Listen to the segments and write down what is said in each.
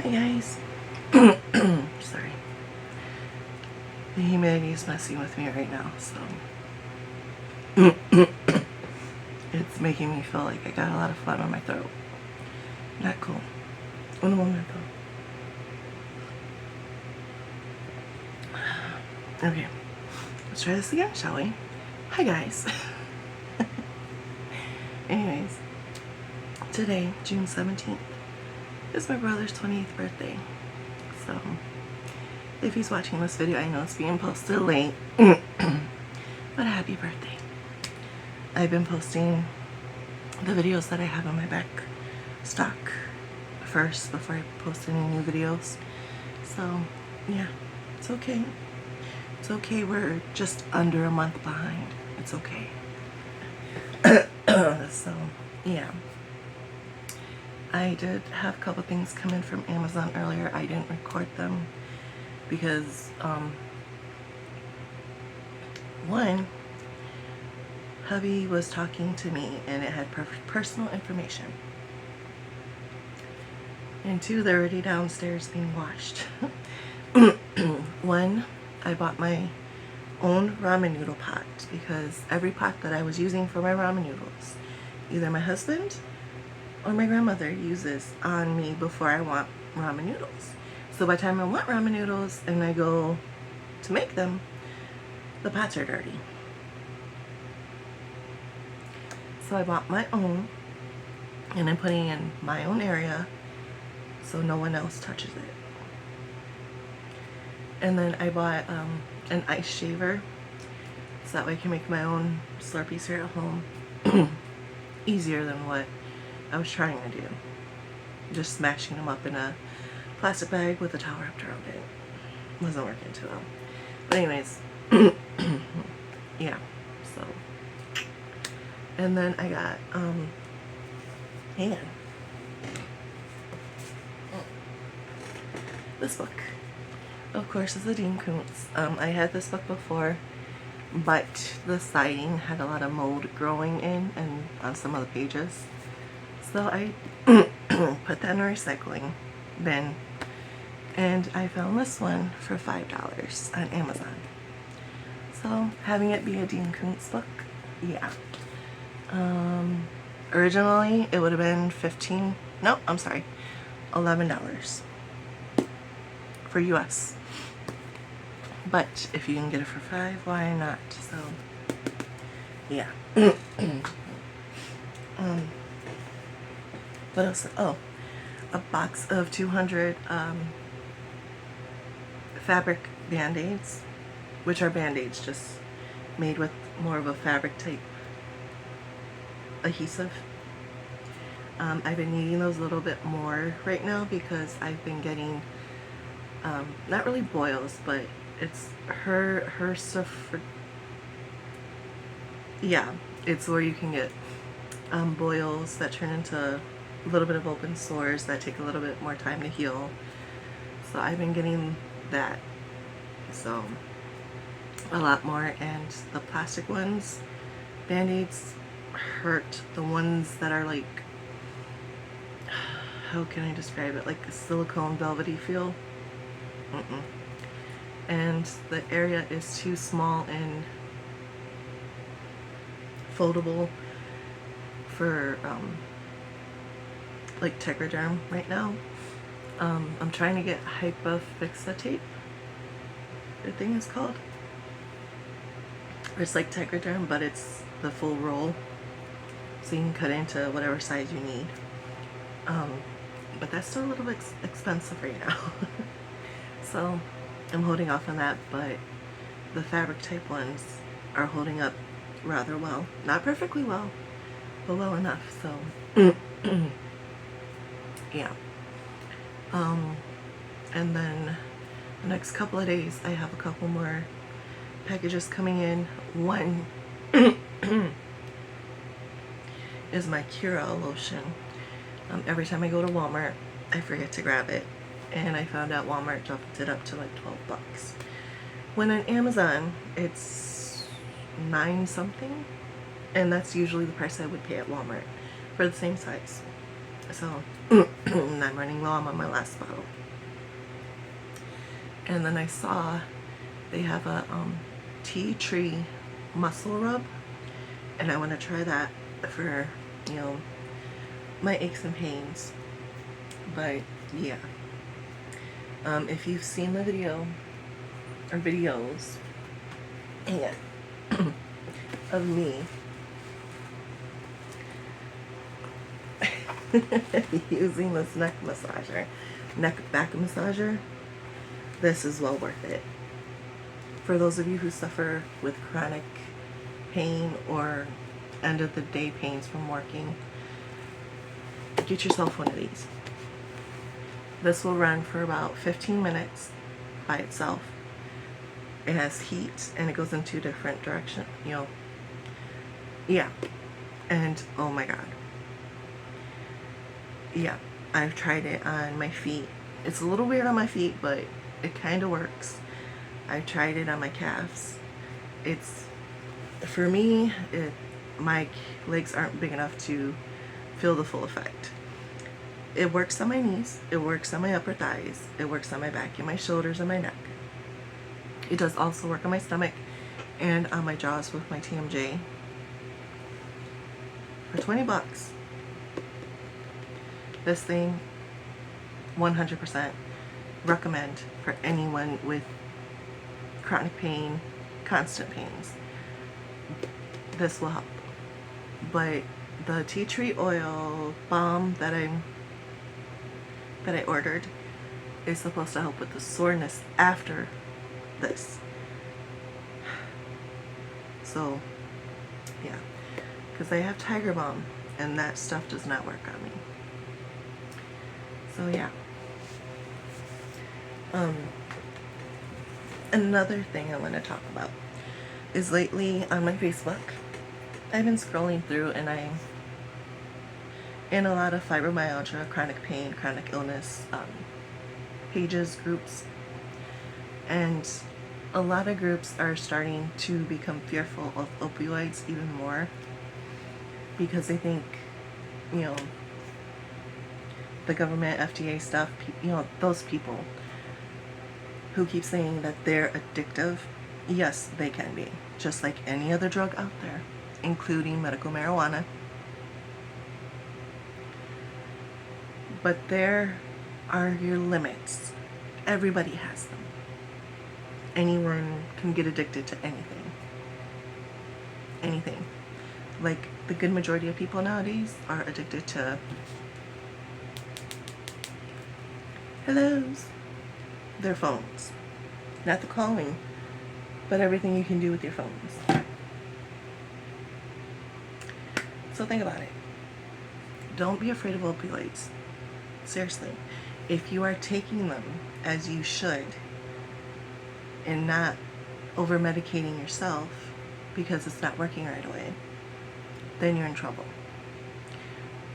Hi guys. Sorry. The humidity is messing with me right now, so it's making me feel like I got a lot of phlegm on my throat. Not cool. Un momento. Okay. Let's try this again, shall we? Hi guys. Anyways, today, June 17th, is my brother's 28th birthday. So, if he's watching this video, I know it's being posted late, but happy birthday. I've been posting the videos that I have on my back stock first before I post any new videos. So, yeah, it's okay. It's okay, we're just under a month behind. It's okay. So, yeah. I did have a couple things come in from Amazon earlier. I didn't record them because, one, hubby was talking to me and it had personal information. And two, they're already downstairs being washed. One, I bought my own ramen noodle pot because every pot that I was using for my ramen noodles, either my husband or my grandmother uses on me before I want ramen noodles. So by the time I want ramen noodles and I go to make them, the pots are dirty. So I bought my own and I'm putting in my own area so no one else touches it. And then I bought an ice shaver so that way I can make my own Slurpees here at home easier than what I was trying to do. Just smashing them up in a plastic bag with a towel wrapped around it. Wasn't working too well. But anyways, yeah, so. And then I got, hang on. This book, of course, is the Dean Koontz. I had this book before, but the siding had a lot of mold growing in and on some of the pages. So I put that in a recycling bin, and I found this one for $5 on Amazon. So having it be a Dean Koontz book, yeah. Originally it would have been $11 for US. But if you can get it for $5, why not? So yeah. What else? Oh, a box of 200 fabric band-aids, which are band-aids just made with more of a fabric type adhesive. I've been needing those a little bit more right now because I've been getting not really boils, but it's yeah, it's where you can get boils that turn into a little bit of open sores that take a little bit more time to heal. So I've been getting that, so a lot more. And the plastic ones, band-aids, hurt. The ones that are like, how can I describe it, like a silicone velvety feel. And the area is too small and foldable for like Tegaderm right now. I'm trying to get Hypofixa tape, the thing is called. It's like Tegaderm, but it's the full roll, so you can cut into whatever size you need. But that's still a little bit expensive right now. So I'm holding off on that, but the fabric type ones are holding up rather well. Not perfectly well, but well enough. So yeah. And then the next couple of days I have a couple more packages coming in. One is my Curel lotion. Every time I go to Walmart I forget to grab it, and I found out Walmart jumped it up to like $12, when on Amazon it's $9 something, and that's usually the price I would pay at Walmart for the same size. So I'm running low. I'm on my last bottle. And then I saw they have a tea tree muscle rub, and I want to try that for, you know, my aches and pains. But yeah, if you've seen the video or videos and of me using this neck back massager, this is well worth it. For those of you who suffer with chronic pain or end of the day pains from working, get yourself one of these. This will run for about 15 minutes by itself. It has heat and it goes in 2 different directions, you know. Yeah. And oh my god. Yeah, I've tried it on my feet. It's a little weird on my feet, but it kind of works. I've tried it on my calves. It's, for me, my legs aren't big enough to feel the full effect. It works on my knees, it works on my upper thighs, it works on my back and my shoulders and my neck. It does also work on my stomach and on my jaws with my TMJ. For 20 bucks. This thing, 100% recommend for anyone with chronic pain, constant pains. This will help. But the tea tree oil balm that I ordered is supposed to help with the soreness after this. So, yeah. Because I have Tiger Balm, and that stuff does not work on me. So, yeah. Another thing I want to talk about is lately on my Facebook, I've been scrolling through and I'm in a lot of fibromyalgia, chronic pain, chronic illness pages, groups, and a lot of groups are starting to become fearful of opioids even more because they think, you know, the government, FDA stuff, you know, those people who keep saying that they're addictive, yes, they can be, just like any other drug out there, including medical marijuana. But there are your limits. Everybody has them. Anyone can get addicted to anything. Anything. Like the good majority of people nowadays are addicted to hellos, their phones. Not the calling, but everything you can do with your phones. So think about it. Don't be afraid of opioids. Seriously. If you are taking them as you should and not over-medicating yourself because it's not working right away, then you're in trouble.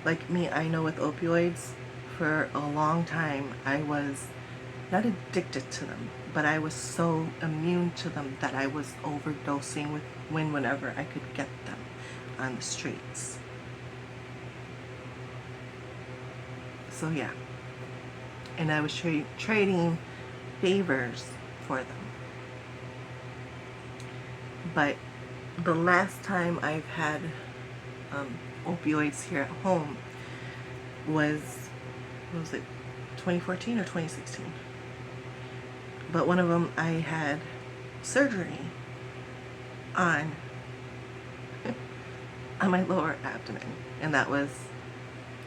Like me, I know with opioids, for a long time I was not addicted to them, but I was so immune to them that I was overdosing with whenever I could get them on the streets. So yeah, and I was trading favors for them. But the last time I've had opioids here at home was, what was it, 2014 or 2016? But one of them I had surgery on my lower abdomen, and that was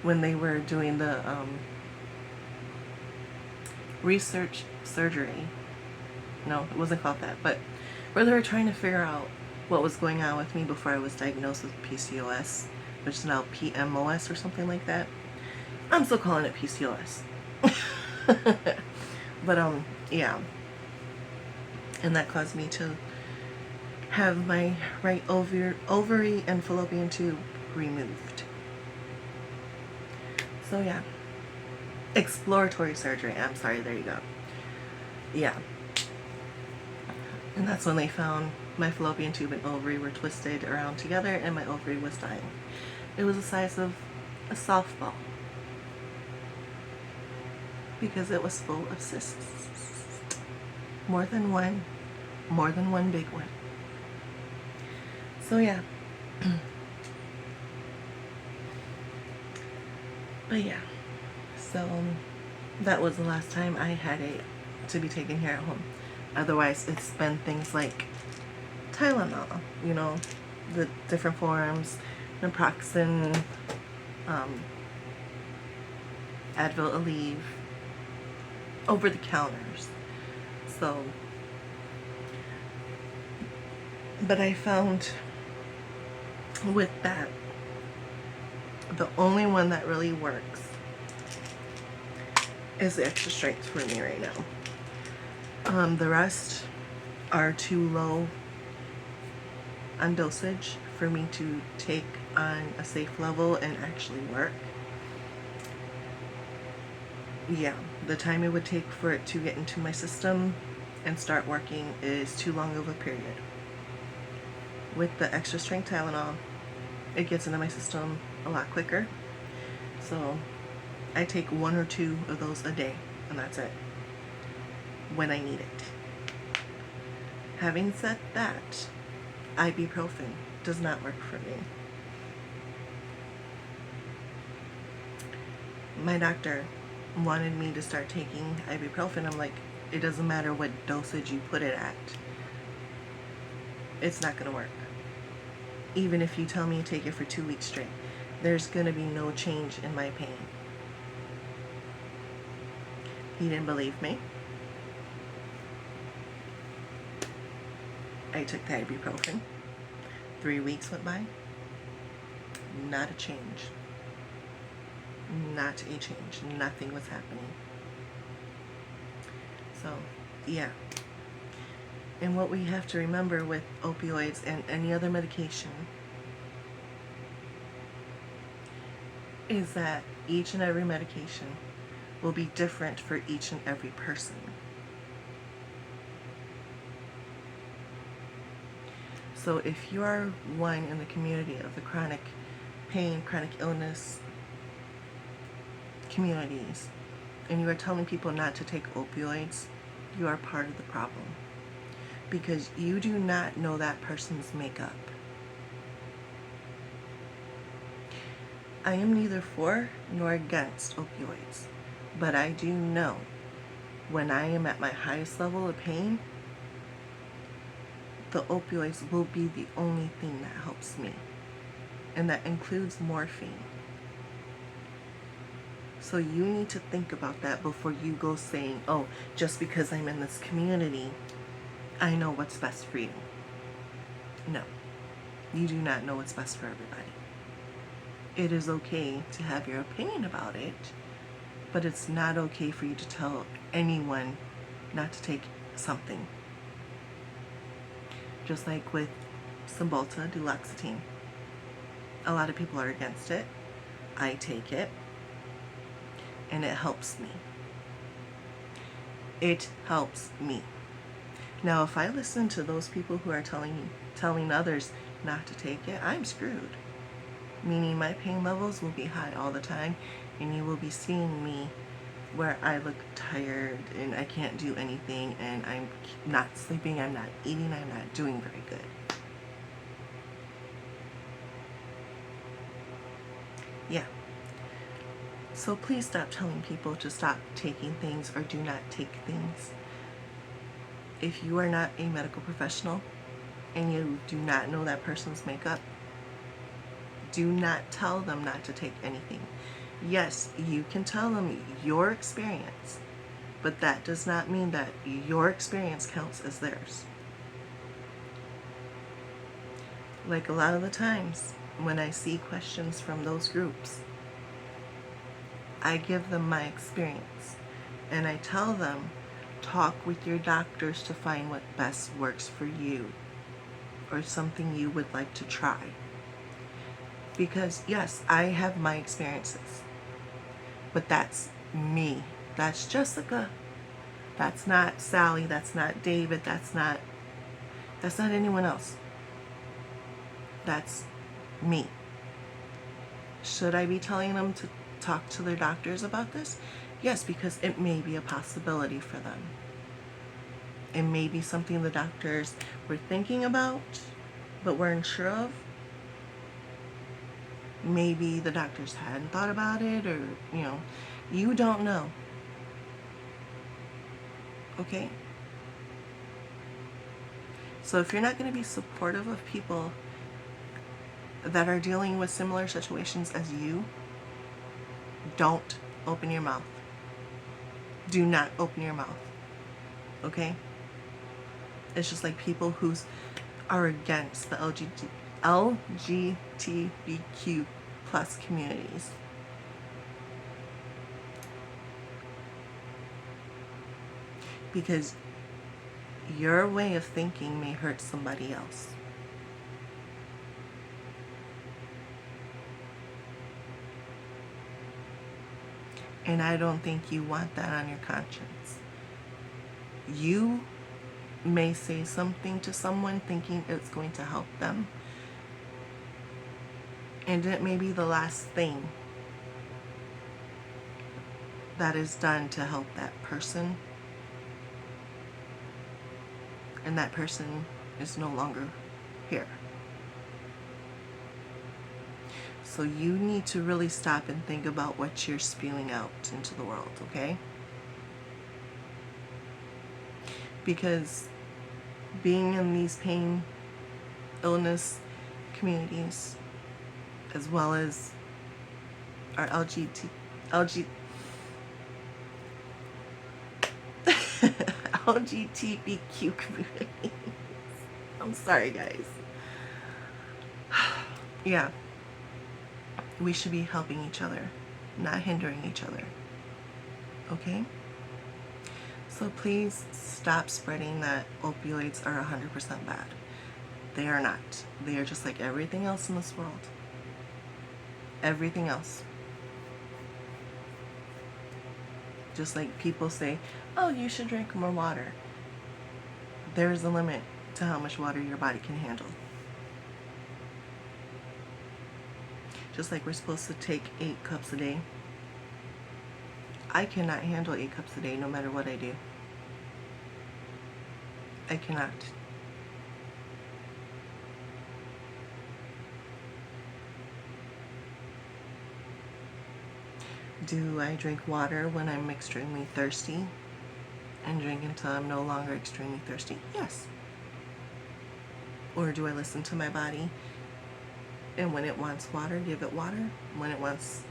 when they were doing the research surgery. No, it wasn't called that, but where they were trying to figure out what was going on with me before I was diagnosed with PCOS, which is now PMOS or something like that. I'm still calling it PCOS. But yeah, and that caused me to have my right ovary and fallopian tube removed. So yeah, exploratory surgery, I'm sorry, there you go. Yeah, and that's when they found my fallopian tube and ovary were twisted around together and my ovary was dying. It was the size of a softball. because it was full of cysts. More than one big one. So yeah. But yeah, so that was the last time I had it to be taken here at home. Otherwise, it's been things like Tylenol, you know, the different forms, naproxen, Advil, Aleve, over the counters. So, but I found with that, the only one that really works is the extra strength for me right now. The rest are too low on dosage for me to take on a safe level and actually work. Yeah, the time it would take for it to get into my system and start working is too long of a period. With the extra strength Tylenol, it gets into my system a lot quicker. So I take 1 or 2 of those a day, and that's it, when I need it. Having said that, ibuprofen does not work for me. My doctor wanted me to start taking ibuprofen. I'm like, it doesn't matter what dosage you put it at. It's not going to work. Even if you tell me to take it for 2 weeks straight, there's going to be no change in my pain. He didn't believe me. I took the ibuprofen. 3 weeks went by. Not a change. Not a change. Nothing was happening. So, yeah. And what we have to remember with opioids and any other medication is that each and every medication will be different for each and every person. So if you are one in the community of the chronic pain, chronic illness communities, and you are telling people not to take opioids, you are part of the problem. Because you do not know that person's makeup. I am neither for nor against opioids, but I do know when I am at my highest level of pain, the opioids will be the only thing that helps me, and that includes morphine. So you need to think about that before you go saying, oh, just because I'm in this community, I know what's best for you. No, you do not know what's best for everybody. It is okay to have your opinion about it, but it's not okay for you to tell anyone not to take something. Just like with Cymbalta, duloxetine. A lot of people are against it. I take it, and it helps me. It helps me. Now, if I listen to those people who are telling others not to take it, I'm screwed. Meaning my pain levels will be high all the time, and you will be seeing me where I look tired and I can't do anything, and I'm not sleeping, I'm not eating, I'm not doing very good. Yeah. So please stop telling people to stop taking things or do not take things. If you are not a medical professional and you do not know that person's makeup, do not tell them not to take anything. Yes, you can tell them your experience, but that does not mean that your experience counts as theirs. Like a lot of the times when I see questions from those groups, I give them my experience and I tell them, talk with your doctors to find what best works for you or something you would like to try. Because yes, I have my experiences, but that's me. That's Jessica. That's not Sally. That's not David. That's not anyone else. That's me. Should I be telling them to talk to their doctors about this? Yes, because it may be a possibility for them. It may be something the doctors were thinking about, but weren't sure of. Maybe the doctors hadn't thought about it, or, you don't know. Okay? So if you're not going to be supportive of people that are dealing with similar situations as you, don't open your mouth. Do not open your mouth. Okay? It's just like people who are against the LGBTQ plus communities. Because your way of thinking may hurt somebody else. And I don't think you want that on your conscience. You may say something to someone thinking it's going to help them, and it may be the last thing that is done to help that person, and that person is no longer here. So you need to really stop and think about what you're spewing out into the world, okay? Because being in these pain, illness communities, as well as our LGBTQ community. I'm sorry, guys. Yeah. We should be helping each other, not hindering each other. Okay? So please stop spreading that opioids are 100% bad. They are not. They are just like everything else in this world. Everything else. Just like people say, oh, you should drink more water. There is a limit to how much water your body can handle. Just like we're supposed to take 8 cups a day. I cannot handle 8 cups a day no matter what I do. I cannot. Do I drink water when I'm extremely thirsty and drink until I'm no longer extremely thirsty? Yes. Or do I listen to my body, and when it wants water, give it water? When it wants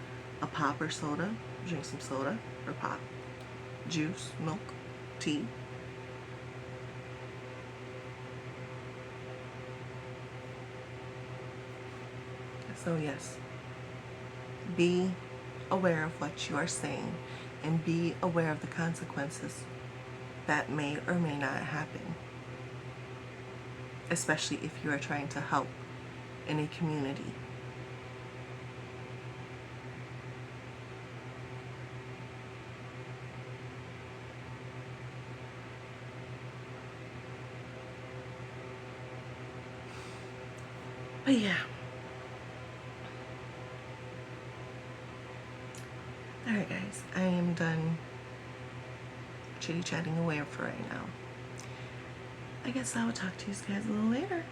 a pop or soda, drink some soda or pop, juice, milk, tea. So yes, be aware of what you are saying, and be aware of the consequences that may or may not happen, especially if you are trying to help in a community. But yeah. Alright guys, I am done chitty chatting away for right now. I guess I will talk to you guys a little later.